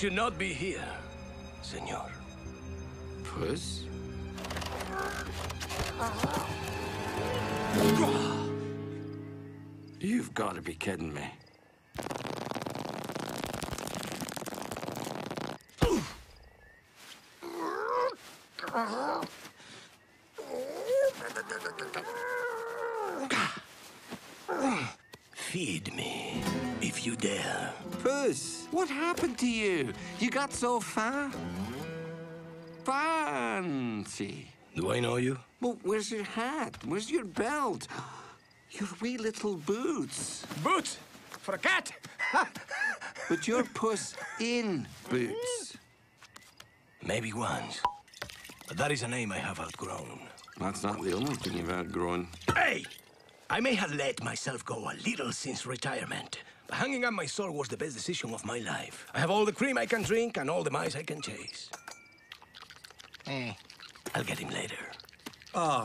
should not be here, senor. Puss? You've got to be kidding me. Feed me, if you dare. Puss, what happened to you? You got so fat? Fancy. Do I know you? Well, where's your hat? Where's your belt? Your wee little boots. Boots? For a cat? But you're Puss in Boots. Maybe once. But that is a name I have outgrown. That's not the only thing you've outgrown. Hey! I may have let myself go a little since retirement. But hanging up my soul was the best decision of my life. I have all the cream I can drink and all the mice I can chase. I'll get him later. Oh,